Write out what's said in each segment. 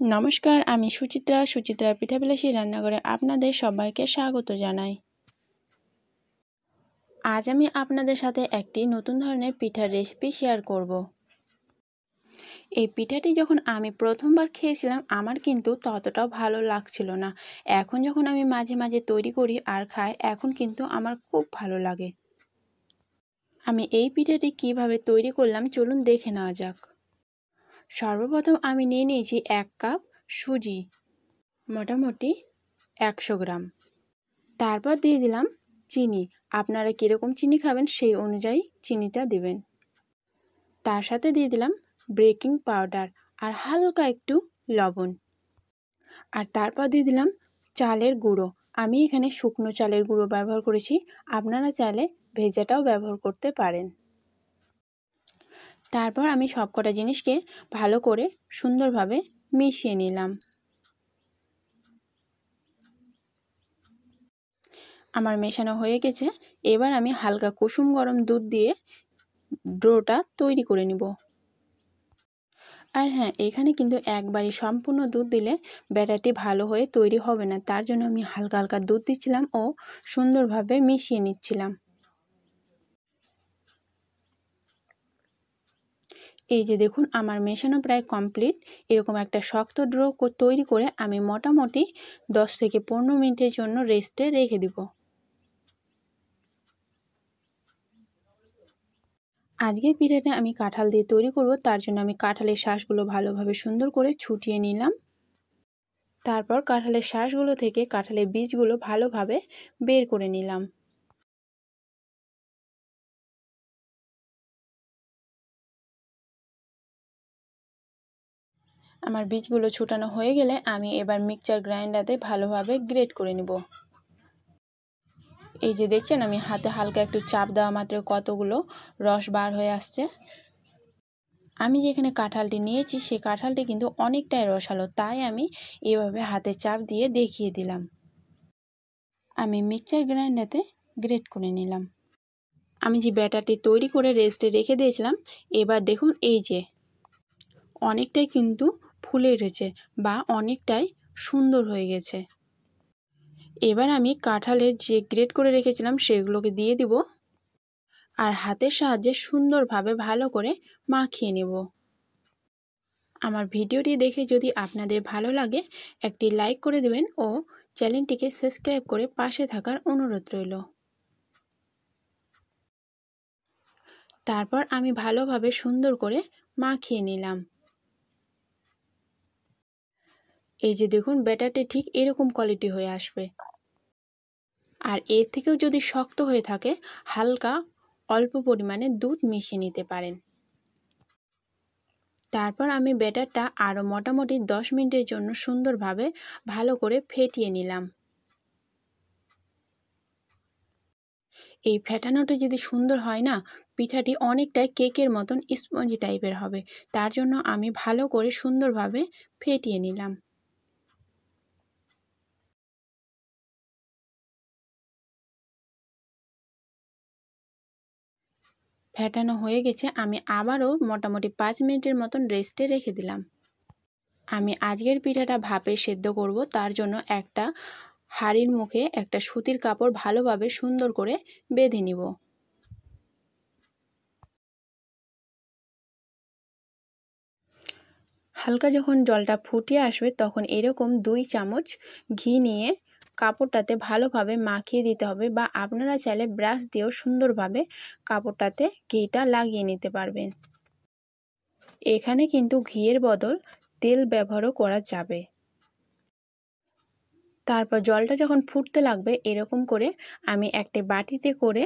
নমস্কার, আমি সুচিত্রা পিঠাবিলাসী রান্নাঘরে আপনাদের সবাইকে স্বাগত জানাই। আজ আমি আপনাদের সাথে একটি নতুন ধরনের পিঠার রেসিপি শেয়ার করব। এই পিঠাটি যখন আমি প্রথমবার খেয়েছিলাম আমার কিন্তু ততটাও ভালো লাগছিল না। এখন যখন আমি মাঝে মাঝে তৈরি করি আর খাই, এখন কিন্তু আমার খুব ভালো লাগে। আমি এই পিঠাটি কিভাবে তৈরি করলাম চলুন দেখে নেওয়া যাক। সর্বপ্রথম আমি নিয়ে নিয়েছি 1 কাপ সুজি, মোটামুটি 100 গ্রাম। তারপর দিয়ে দিলাম চিনি। আপনারা কীরকম চিনি খাবেন সেই অনুযায়ী চিনিটা দেবেন। তার সাথে দিয়ে দিলাম বেকিং পাউডার আর হালকা একটু লবণ। আর তারপর দিয়ে দিলাম চালের গুঁড়ো। আমি এখানে শুকনো চালের গুঁড়ো ব্যবহার করেছি, আপনারা চাইলে ভেজাটাও ব্যবহার করতে পারেন। তারপর আমি সবকটা জিনিসকে ভালো করে সুন্দরভাবে মিশিয়ে নিলাম। আমার মেশানো হয়ে গেছে। এবার আমি হালকা কুসুম গরম দুধ দিয়ে ডোটা তৈরি করে নিব। আর হ্যাঁ, এখানে কিন্তু একবারই সম্পূর্ণ দুধ দিলে ব্যাটারটি ভালো হয়ে তৈরি হবে না, তার জন্য আমি হালকা হালকা দুধ দিচ্ছিলাম ও সুন্দরভাবে মিশিয়ে নিচ্ছিলাম। এই যে দেখুন, আমার মেশানো প্রায় কমপ্লিট। এরকম একটা শক্ত ডো তৈরি করে আমি মোটামুটি 10 থেকে 15 মিনিটের জন্য রেস্টে রেখে দিব। আজকের পিঠাটা আমি কাঁঠাল দিয়ে তৈরি করব, তার জন্য আমি কাঁঠালের শাঁসগুলো ভালোভাবে সুন্দর করে ছুটিয়ে নিলাম। তারপর কাঁঠালের শাঁসগুলো থেকে কাঁঠালের বীজগুলো ভালোভাবে বের করে নিলাম। আমার বীজগুলো ছুটানো হয়ে গেলে আমি এবার মিক্সচার গ্রাইন্ডারে ভালোভাবে গ্রেট করে নেব। এই যে দেখছেন, আমি হাতে হালকা একটু চাপ দেওয়া মাত্র কতগুলো রস বার হয়ে আসছে। আমি যেখানে কাঁঠালটি নিয়েছি সেই কাঁঠালটি কিন্তু অনেকটাই রসালো, তাই আমি এভাবে হাতে চাপ দিয়ে দেখিয়ে দিলাম। আমি মিক্সচার গ্রাইন্ডারে গ্রেট করে নিলাম। আমি যে ব্যাটারটি তৈরি করে রেস্টে রেখে দিয়েছিলাম, এবার দেখুন এই যে অনেকটাই কিন্তু ফুলে উঠেছে বা অনেকটাই সুন্দর হয়ে গেছে। এবার আমি কাঁঠালের যে গ্রেট করে রেখেছিলাম সেগুলোকে দিয়ে দিব আর হাতের সাহায্যে সুন্দরভাবে ভালো করে মাখিয়ে নেব। আমার ভিডিওটি দেখে যদি আপনাদের ভালো লাগে একটি লাইক করে দেবেন ও চ্যানেলটিকে সাবস্ক্রাইব করে পাশে থাকার অনুরোধ রইল। তারপর আমি ভালোভাবে সুন্দর করে মাখিয়ে নিলাম। এই যে দেখুন, ব্যাটারটি ঠিক এরকম কোয়ালিটি হয়ে আসবে। আর এর থেকেও যদি শক্ত হয়ে থাকে হালকা অল্প পরিমাণে দুধ মিশিয়ে নিতে পারেন। তারপর আমি ব্যাটারটা আরও মোটামুটি 10 মিনিটের জন্য সুন্দরভাবে ভালো করে ফেটিয়ে নিলাম। এই ফেটানোটা যদি সুন্দর হয় না, পিঠাটি অনেকটাই কেকের মতন স্পঞ্জি টাইপের হবে, তার জন্য আমি ভালো করে সুন্দরভাবে ফেটিয়ে নিলাম। ফেটানো হয়ে গেছে, আমি আবারও মোটামুটি 5 মিনিটের মতন রেস্টে রেখে দিলাম। আমি আজকের পিঠাটা ভাপে সেদ্ধ করব, তার জন্য একটা হাঁড়ির মুখে একটা সুতির কাপড় ভালোভাবে সুন্দর করে বেঁধে নিব। হালকা যখন জলটা ফুটিয়ে আসবে তখন এরকম 2 চামচ ঘি নিয়ে কাপড়টাতে ভালোভাবে মাখিয়ে দিতে হবে, বা আপনারা চাইলে ব্রাশ দিয়েও সুন্দরভাবে কাপড়টাতে ঘিটা লাগিয়ে নিতে পারবেন। এখানে কিন্তু ঘিয়ের বদল তেল ব্যবহারও করা যাবে। তারপর জলটা যখন ফুটতে লাগবে এরকম করে আমি একটা বাটিতে করে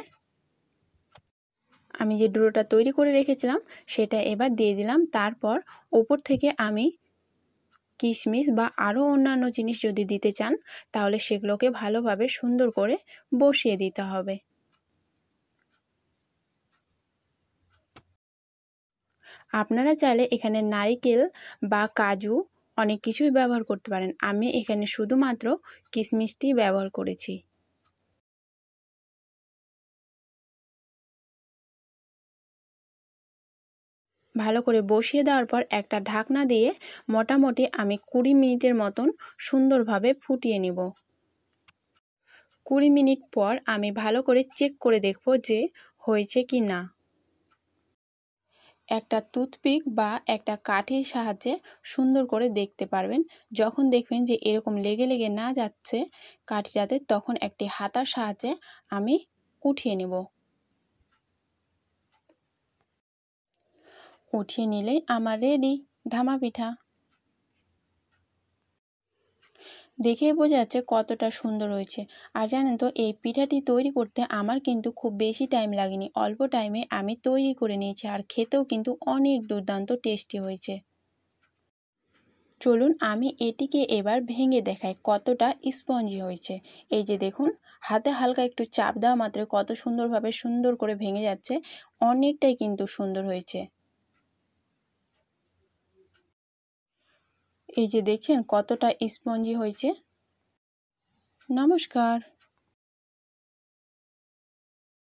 আমি যে ডোটা তৈরি করে রেখেছিলাম সেটা এবার দিয়ে দিলাম। তারপর উপর থেকে আমি কিশমিশ বা আরও অন্যান্য জিনিস যদি দিতে চান তাহলে সেগুলোকে ভালোভাবে সুন্দর করে বসিয়ে দিতে হবে। আপনারা চাইলে এখানে নারকেল বা কাজু অনেক কিছুই ব্যবহার করতে পারেন, আমি এখানে শুধুমাত্র কিশমিশটি ব্যবহার করেছি। ভালো করে বসিয়ে দেওয়ার পর একটা ঢাকনা দিয়ে মোটামুটি আমি 20 মিনিটের মতন সুন্দরভাবে ফুটিয়ে নিব। 20 মিনিট পর আমি ভালো করে চেক করে দেখব যে হয়েছে কি না। একটা টুথপিক বা একটা কাঠির সাহায্যে সুন্দর করে দেখতে পারবেন। যখন দেখবেন যে এরকম লেগে লেগে না যাচ্ছে কাঠিটাতে, তখন একটি হাতার সাহায্যে আমি উঠিয়ে নেব। উঠিয়ে নিলেই আমার রেডি ধামা পিঠা। দেখেই বোঝা যাচ্ছে কতটা সুন্দর হয়েছে। আর জানেন তো, এই পিঠাটি তৈরি করতে আমার কিন্তু খুব বেশি টাইম লাগেনি, অল্প টাইমে আমি তৈরি করে নিয়েছি, আর খেতেও কিন্তু অনেক দুর্দান্ত টেস্টি হয়েছে। চলুন আমি এটিকে এবার ভেঙে দেখাই কতটা স্পঞ্জি হয়েছে। এই যে দেখুন, হাতে হালকা একটু চাপ দেওয়া মাত্র কত সুন্দরভাবে সুন্দর করে ভেঙে যাচ্ছে। অনেকটাই কিন্তু সুন্দর হয়েছে। এই যে দেখছেন কতটা স্পঞ্জি হয়েছে। নমস্কার।